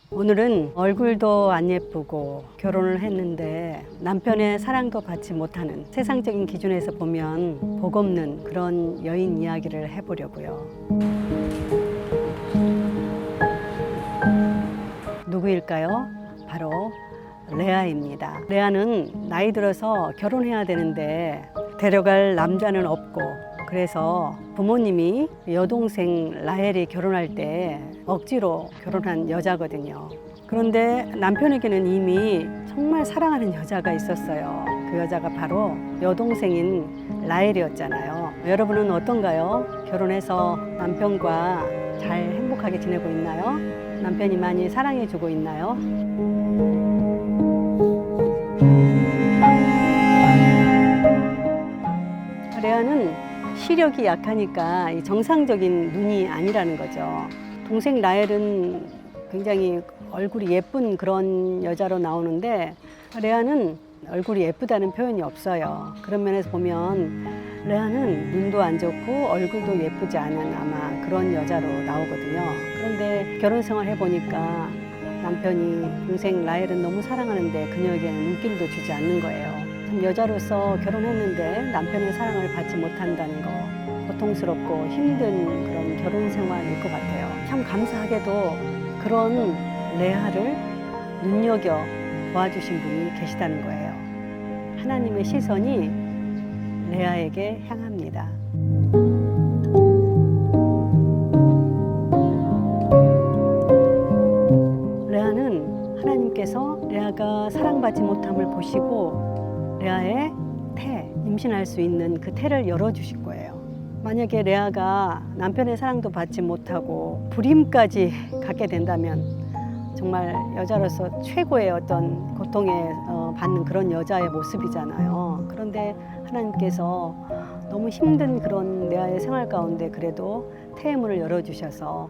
오늘은 얼굴도 안 예쁘고 결혼을 했는데 남편의 사랑도 받지 못하는, 세상적인 기준에서 보면 복없는 그런 여인 이야기를 해보려고요. 누구일까요? 바로 레아입니다. 레아는 나이 들어서 결혼해야 되는데 데려갈 남자는 없고, 그래서 부모님이 여동생 라헬이 결혼할 때 억지로 결혼한 여자거든요. 그런데 남편에게는 이미 정말 사랑하는 여자가 있었어요. 그 여자가 바로 여동생인 라헬이었잖아요. 여러분은 어떤가요? 결혼해서 남편과 잘 행복하게 지내고 있나요? 남편이 많이 사랑해주고 있나요? 레아는 시력이 약하니까 정상적인 눈이 아니라는 거죠. 동생 라헬은 굉장히 얼굴이 예쁜 그런 여자로 나오는데 레아는 얼굴이 예쁘다는 표현이 없어요. 그런 면에서 보면 레아는 눈도 안 좋고 얼굴도 예쁘지 않은 아마 그런 여자로 나오거든요. 그런데 결혼 생활 해보니까 남편이 동생 라헬은 너무 사랑하는데 그녀에게는 눈길도 주지 않는 거예요. 참 여자로서 결혼했는데 남편의 사랑을 받지 못한다는 거 고통스럽고 힘든 그런 결혼 생활일 것 같아요. 참 감사하게도 그런 레아를 눈여겨 도와주신 분이 계시다는 거예요. 하나님의 시선이 레아에게 향합니다. 레아는 하나님께서 레아가 사랑받지 못함을 보시고 레아의 임신할 수 있는 그 태를 열어주실 거예요. 만약에 레아가 남편의 사랑도 받지 못하고 불임까지 갖게 된다면 정말 여자로서 최고의 어떤 고통에 받는 그런 여자의 모습이잖아요. 그런데 하나님께서 너무 힘든 그런 레아의 생활 가운데 그래도 태의 문을 열어주셔서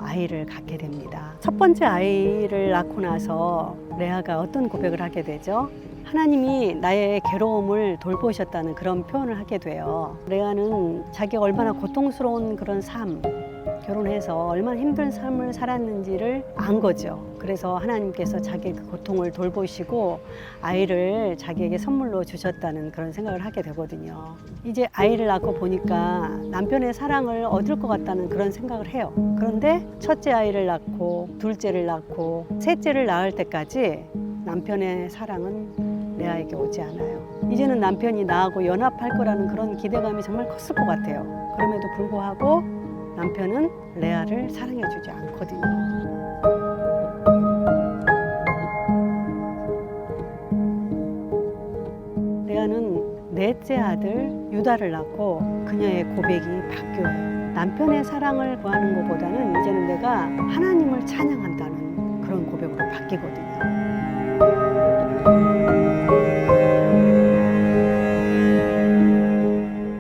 아이를 갖게 됩니다. 첫 번째 아이를 낳고 나서 레아가 어떤 고백을 하게 되죠? 하나님이 나의 괴로움을 돌보셨다는 그런 표현을 하게 돼요. 레아는 자기가 얼마나 고통스러운 그런 삶, 결혼해서 얼마나 힘든 삶을 살았는지를 안 거죠. 그래서 하나님께서 자기의 그 고통을 돌보시고 아이를 자기에게 선물로 주셨다는 그런 생각을 하게 되거든요. 이제 아이를 낳고 보니까 남편의 사랑을 얻을 것 같다는 그런 생각을 해요. 그런데 첫째 아이를 낳고 둘째를 낳고 셋째를 낳을 때까지 남편의 사랑은 레아에게 오지 않아요. 이제는 남편이 나하고 연합할 거라는 그런 기대감이 정말 컸을 것 같아요. 그럼에도 불구하고 남편은 레아를 사랑해주지 않거든요. 레아는 넷째 아들 유다를 낳고 그녀의 고백이 바뀌어요. 남편의 사랑을 구하는 것보다는 이제는 내가 하나님을 찬양한다는 그런 고백으로 바뀌거든요.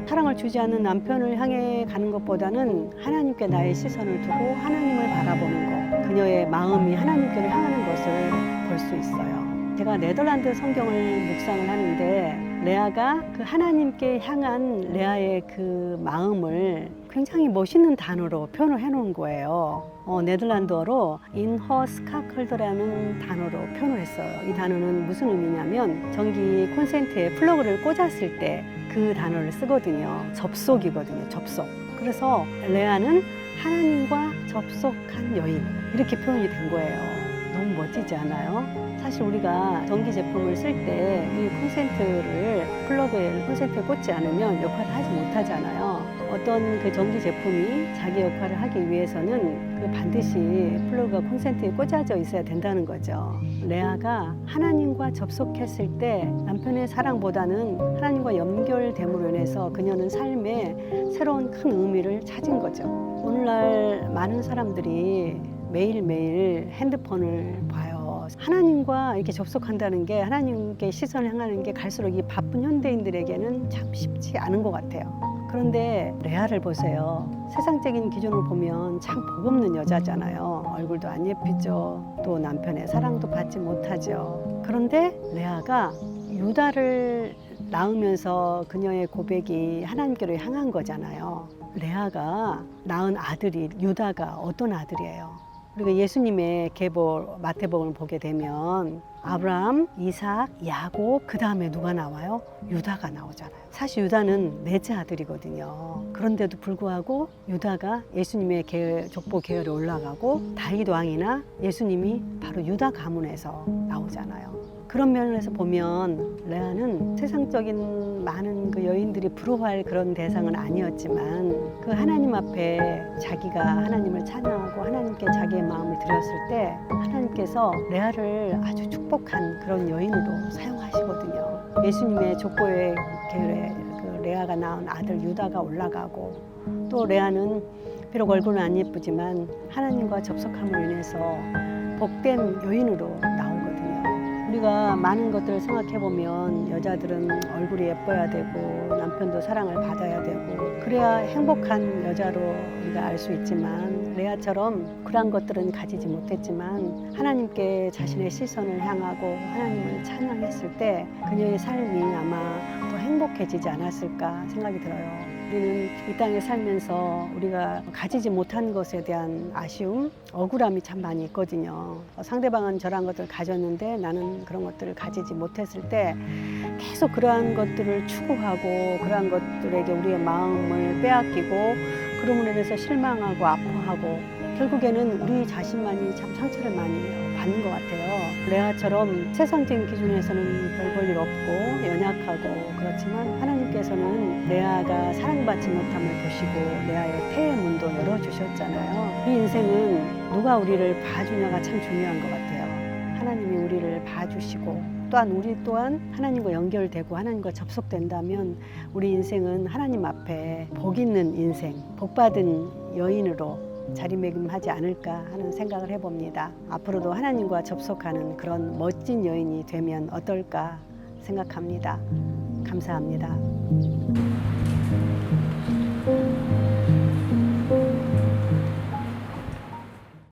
사랑을 주지 않는 남편을 향해 가는 것보다는 하나님께 나의 시선을 두고 하나님을 바라보는 것, 그녀의 마음이 하나님께로 향하는 것을 볼 수 있어요. 제가 네덜란드 성경을 묵상을 하는데 레아가 그 하나님께 향한 레아의 그 마음을 굉장히 멋있는 단어로 표현을 해놓은 거예요. 네덜란드어로 인허스카컬더라는 단어로 표현을 했어요. 이 단어는 무슨 의미냐면 전기 콘센트에 플러그를 꽂았을 때 그 단어를 쓰거든요. 접속이거든요. 접속. 그래서 레아는 하나님과 접속한 여인, 이렇게 표현이 된 거예요. 너무 멋지지 않아요? 사실 우리가 전기 제품을 쓸 때 이 콘센트에 꽂지 않으면 역할을 하지 못하잖아요. 어떤 그 전기 제품이 자기 역할을 하기 위해서는 그 반드시 플러그가 콘센트에 꽂아져 있어야 된다는 거죠. 레아가 하나님과 접속했을 때 남편의 사랑보다는 하나님과 연결됨으로 인해서 그녀는 삶에 새로운 큰 의미를 찾은 거죠. 오늘날 많은 사람들이 매일매일 핸드폰을 봐요. 하나님과 이렇게 접속한다는 게, 하나님께 시선을 향하는 게 갈수록 이 바쁜 현대인들에게는 참 쉽지 않은 것 같아요. 그런데 레아를 보세요. 세상적인 기준으로 보면 참 복없는 여자잖아요. 얼굴도 안 예쁘죠. 또 남편의 사랑도 받지 못하죠. 그런데 레아가 유다를 낳으면서 그녀의 고백이 하나님께로 향한 거잖아요. 레아가 낳은 아들이 유다가 어떤 아들이에요? 우리가 예수님의 계보 마태복음을 보게 되면 아브라함, 이삭, 야곱, 그 다음에 누가 나와요? 유다가 나오잖아요. 사실 유다는 넷째 아들이거든요. 그런데도 불구하고 유다가 예수님의 족보 계열에 올라가고 다윗 왕이나 예수님이 바로 유다 가문에서 나오잖아요. 그런 면에서 보면 레아는 세상적인 많은 그 여인들이 부러워할 그런 대상은 아니었지만 그 하나님 앞에 자기가 하나님을 찬양하고 하나님께 자기의 마음을 드렸을 때 하나님께서 레아를 아주 축복한 그런 여인으로 사용하시거든요. 예수님의 족보의 계열에 그 레아가 낳은 아들 유다가 올라가고 또 레아는 비록 얼굴은 안 예쁘지만 하나님과 접속함으로 인해서 복된 여인으로 나오거든요. 우리가 많은 것들을 생각해 보면 여자들은 얼굴이 예뻐야 되고 남편도 사랑을 받아야 되고 그래야 행복한 여자로 우리가 알 수 있지만 레아처럼 그러한 것들은 가지지 못했지만 하나님께 자신의 시선을 향하고 하나님을 찬양했을 때 그녀의 삶이 아마 더 행복해지지 않았을까 생각이 들어요. 우리는 이 땅에 살면서 우리가 가지지 못한 것에 대한 아쉬움, 억울함이 참 많이 있거든요. 상대방은 저러한 것들을 가졌는데 나는 그런 것들을 가지지 못했을 때 계속 그러한 것들을 추구하고 그러한 것들에게 우리의 마음을 빼앗기고 그러므로 인해서 실망하고 아파하고 결국에는 우리 자신만이 참 상처를 많이 받는 것 같아요. 레아처럼 세상적인 기준에서는 별 볼 일 없고 연약하고 그렇지만 하나님께서는 레아가 사랑받지 못함을 보시고 레아의 태의 문도 열어주셨잖아요. 이 인생은 누가 우리를 봐주냐가 참 중요한 것 같아요. 하나님이 우리를 봐주시고 또한 우리 또한 하나님과 연결되고 하나님과 접속된다면 우리 인생은 하나님 앞에 복 있는 인생, 복받은 여인으로 자리매김하지 않을까 하는 생각을 해봅니다. 앞으로도 하나님과 접속하는 그런 멋진 여인이 되면 어떨까 생각합니다. 감사합니다.